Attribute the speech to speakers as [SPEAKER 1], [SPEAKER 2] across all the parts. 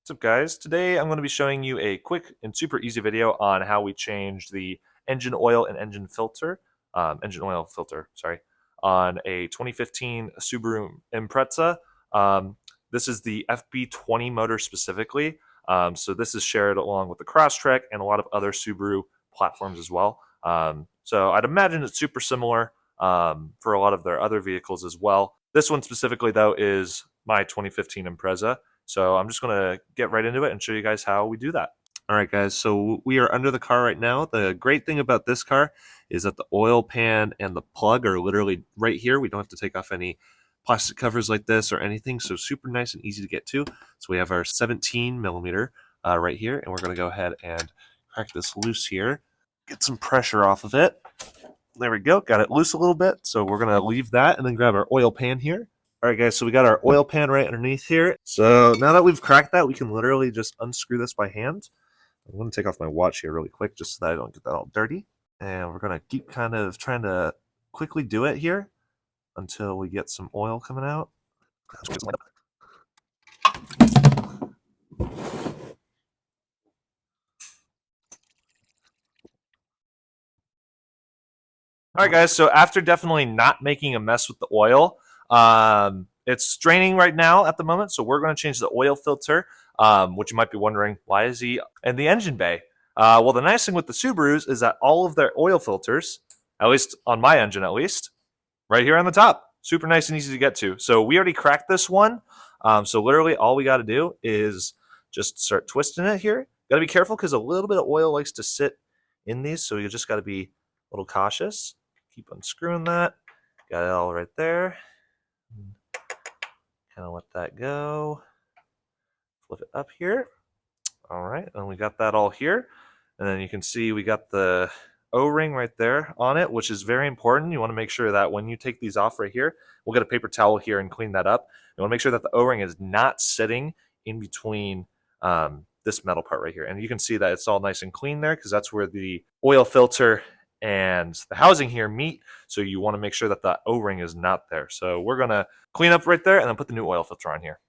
[SPEAKER 1] What's up, guys? Today I'm going to be showing you a quick and super easy video on how we change the engine oil and engine oil filter, sorry, on a 2015 Subaru Impreza. This is the FB20 motor specifically, so this is shared along with the Crosstrek and a lot of other Subaru platforms as well. So I'd imagine it's super similar for a lot of their other vehicles as well. This one specifically, though, is my 2015 Impreza. So I'm just going to get right into it and show you guys how we do that. All right, guys, so we are under the car right now. The great thing about this car is that the oil pan and the plug are literally right here. We don't have to take off any plastic covers like this or anything, so super nice and easy to get to. So we have our 17 millimeter right here, and we're going to go ahead and crack this loose here. Get some pressure off of it. There we go, got it loose a little bit. So we're going to leave that and then grab our oil pan here. All right, guys, so we got our oil pan right underneath here. So now that we've cracked that, we can literally just unscrew this by hand. I'm going to take off my watch here really quick just so that I don't get that all dirty. And we're going to keep kind of trying to quickly do it here until we get some oil coming out. All right, guys, so after definitely not making a mess with the oil, it's draining right now at the moment, so we're going to change the oil filter, which you might be wondering, why is he in the engine bay? Well, the nice thing with the Subarus is that all of their oil filters, at least on my engine at least, right here on the top. Super nice and easy to get to. So we already cracked this one, so literally all we got to do is just start twisting it here. Got to be careful because a little bit of oil likes to sit in these, so you just got to be a little cautious. Keep unscrewing that. Got it all right there. Kind of let that go. Flip it up here. All right, and we got that all here. And then you can see we got the O-ring right there on it, which is very important. You want to make sure that when you take these off right here, we'll get a paper towel here and clean that up. You want to make sure that the O-ring is not sitting in between this metal part right here. And you can see that it's all nice and clean there because that's where the oil filter and the housing here meet, so you want to make sure that the O-ring is not there. So we're going to clean up right there and then put the new oil filter on here.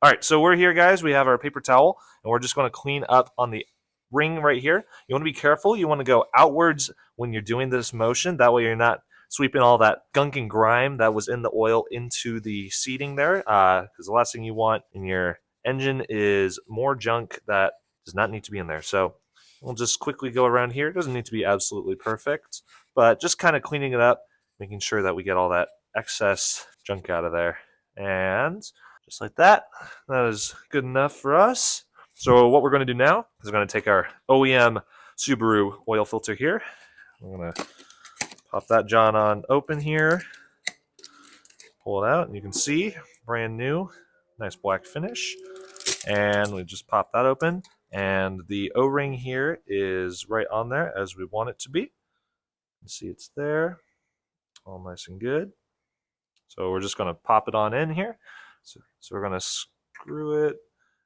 [SPEAKER 1] All right, so we're here, guys. We have our paper towel, and we're just going to clean up on the ring right here. You want to be careful. You want to go outwards when you're doing this motion. That way you're not sweeping all that gunk and grime that was in the oil into the seating there, because the last thing you want in your engine is more junk that does not need to be in there. So we'll just quickly go around here. It doesn't need to be absolutely perfect, but just kind of cleaning it up, making sure that we get all that excess junk out of there. And just like that, that is good enough for us. So what we're going to do now is we're going to take our OEM Subaru oil filter here. I'm going to pop that John on open here, pull it out, and you can see brand new, nice black finish. And we just pop that open. And the O-ring here is right on there as we want it to be. You see it's there, all nice and good. So we're just going to pop it on in here. So we're going to screw it,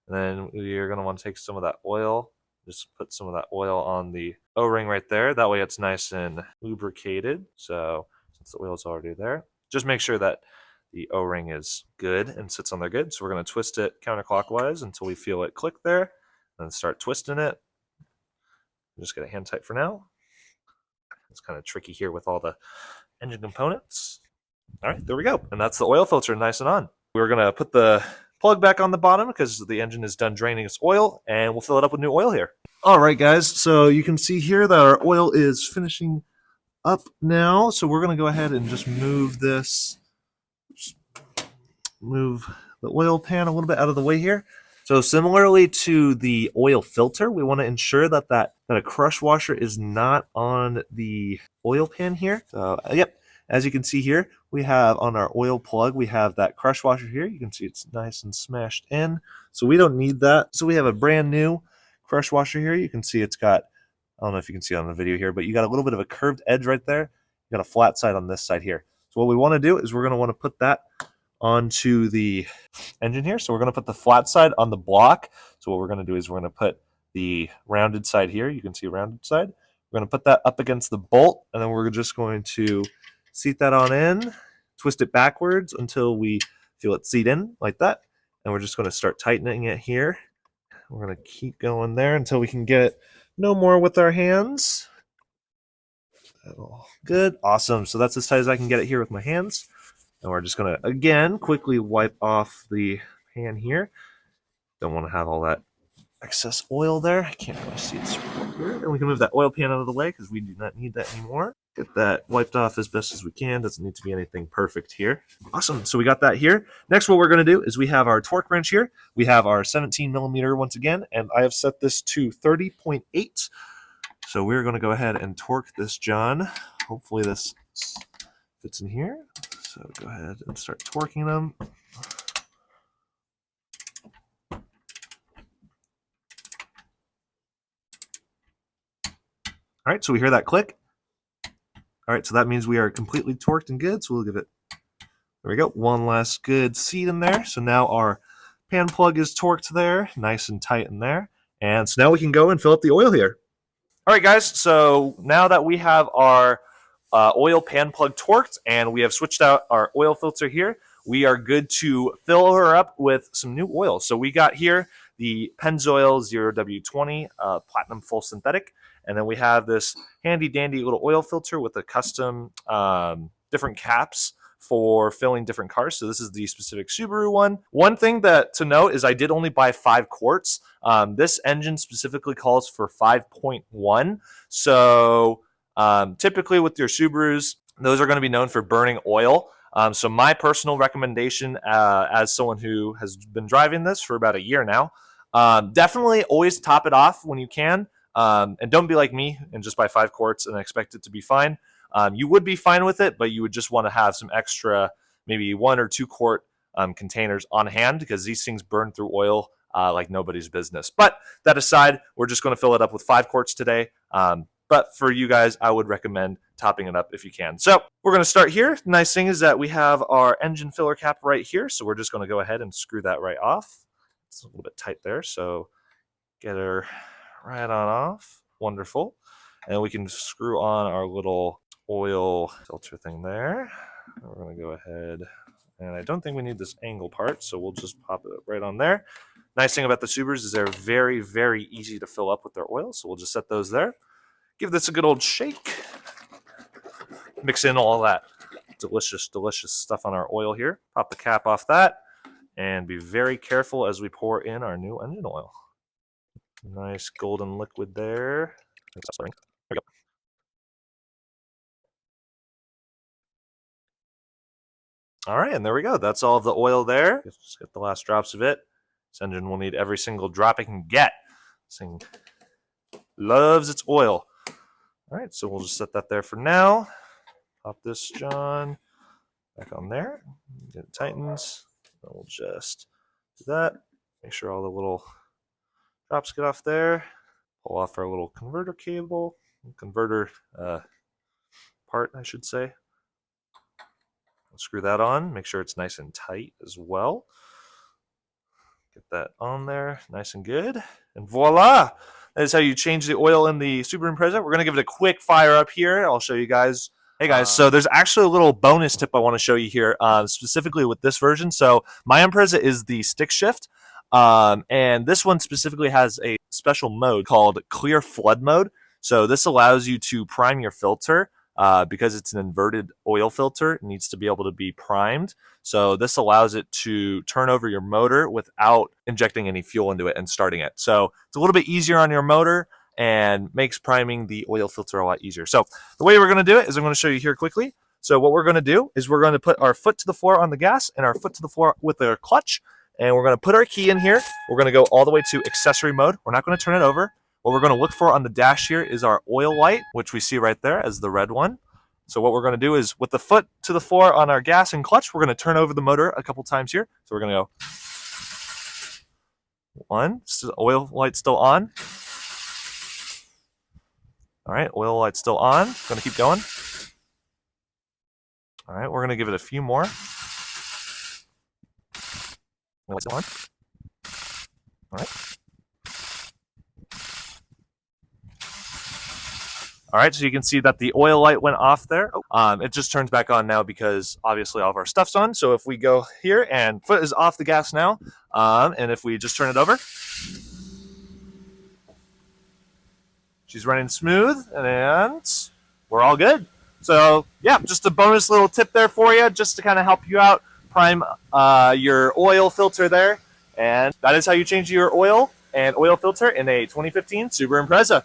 [SPEAKER 1] and then you're going to want to take some of that oil, just put some of that oil on the O-ring right there. That way it's nice and lubricated. So since the oil's already there, just make sure that the O-ring is good and sits on there good. So we're going to twist it counterclockwise until we feel it click there. Then start twisting it. Just get it hand tight for now. It's kind of tricky here with all the engine components. All right, there we go. And that's the oil filter nice and on. We're going to put the plug back on the bottom because the engine is done draining its oil, and we'll fill it up with new oil here. All right, guys, so you can see here that our oil is finishing up now. So we're going to go ahead and just move this, move the oil pan a little bit out of the way here. So similarly to the oil filter, we want to ensure that a crush washer is not on the oil pan here. So yep, as you can see here, we have on our oil plug, we have that crush washer here. You can see it's nice and smashed in. So we don't need that. So we have a brand new crush washer here. You can see it's got, I don't know if you can see it on the video here, but you got a little bit of a curved edge right there. You got a flat side on this side here. So what we want to do is we're going to want to put that onto the engine here. So we're going to put the flat side on the block. So what we're going to do is we're going to put the rounded side here. You can see a rounded side. We're going to put that up against the bolt, and then we're just going to seat that on in, twist it backwards until we feel it seat in like that. And we're just going to start tightening it here We're going to keep going there until we can get no more with our hands. Good. Awesome. So that's as tight as I can get it here with my hands. And we're just going to, again, quickly wipe off the pan here. Don't want to have all that excess oil there. I can't really see it here. And we can move that oil pan out of the way because we do not need that anymore. Get that wiped off as best as we can. Doesn't need to be anything perfect here. Awesome. So we got that here. Next, what we're going to do is we have our torque wrench here. We have our 17 millimeter once again, and I have set this to 30.8. So we're going to go ahead and torque this John. Hopefully this fits in here. So go ahead and start torquing them. All right, so we hear that click. All right, so that means we are completely torqued and good. So we'll give it, there we go, one last good seat in there. So now our pan plug is torqued there, nice and tight in there. And so now we can go and fill up the oil here. All right, guys, so now that we have our oil pan plug torqued and we have switched out our oil filter here, we are good to fill her up with some new oil. So we got here the Pennzoil 0W20 Platinum Full Synthetic. And then we have this handy dandy little oil filter with a custom different caps for filling different cars. So this is the specific Subaru one. One thing that to note is I did only buy 5 quarts. This engine specifically calls for 5.1. So typically with your Subarus, those are going to be known for burning oil. So my personal recommendation as someone who has been driving this for about a year now, definitely always top it off when you can. And don't be like me and just buy 5 quarts and expect it to be fine. You would be fine with it, but you would just want to have some extra, maybe 1 or 2 quart containers on hand because these things burn through oil like nobody's business. But that aside, we're just going to fill it up with 5 quarts today. But for you guys, I would recommend topping it up if you can. So we're going to start here. The nice thing is that we have our engine filler cap right here. So we're just going to go ahead and screw that right off. It's a little bit tight there. So get her right on off. Wonderful. And we can screw on our little oil filter thing there. We're going to go ahead, and I don't think we need this angle part, so we'll just pop it right on there. Nice thing about the Subarus is they're very, very easy to fill up with their oil, so we'll just set those there. Give this a good old shake. Mix in all that delicious, delicious stuff on our oil here. Pop the cap off that, and be very careful as we pour in our new engine oil. Nice golden liquid there. There we go. All right, and there we go. That's all of the oil there. Just get the last drops of it. This engine will need every single drop it can get. This thing loves its oil. All right, so we'll just set that there for now. Pop this, John, back on there. Get it tightens. Then we'll just do that. Make sure all the little drops get off there. Pull off our little converter cable, converter part, I should say. Screw that on. Make sure it's nice and tight as well. Get that on there, nice and good. And voila! That is how you change the oil in the Subaru Impreza. We're going to give it a quick fire up here. I'll show you guys. Hey guys, so there's actually a little bonus tip I want to show you here, specifically with this version. So my Impreza is the stick shift, and this one specifically has a special mode called Clear Flood Mode. So this allows you to prime your filter. Because it's an inverted oil filter, it needs to be able to be primed. So this allows it to turn over your motor without injecting any fuel into it and starting it. So it's a little bit easier on your motor and makes priming the oil filter a lot easier. So the way we're going to do it is I'm going to show you here quickly. So what we're going to do is we're going to put our foot to the floor on the gas and our foot to the floor with our clutch. And we're going to put our key in here. We're going to go all the way to accessory mode. We're not going to turn it over. What we're going to look for on the dash here is our oil light, which we see right there as the red one. So what we're going to do is with the foot to the floor on our gas and clutch, we're going to turn over the motor a couple times here. So we're going to go 1, oil light still on. All right, oil light still on. Going to keep going. All right, we're going to give it a few more. Oil light still on. All right. All right, so you can see that the oil light went off there. It just turns back on now because obviously all of our stuff's on. So if we go here and foot is off the gas now, and if we just turn it over, She's running smooth, and we're all good. So yeah, just a bonus little tip there for you, just to kind of help you out, prime your oil filter there. And that is how you change your oil and oil filter in a 2015 Subaru Impreza.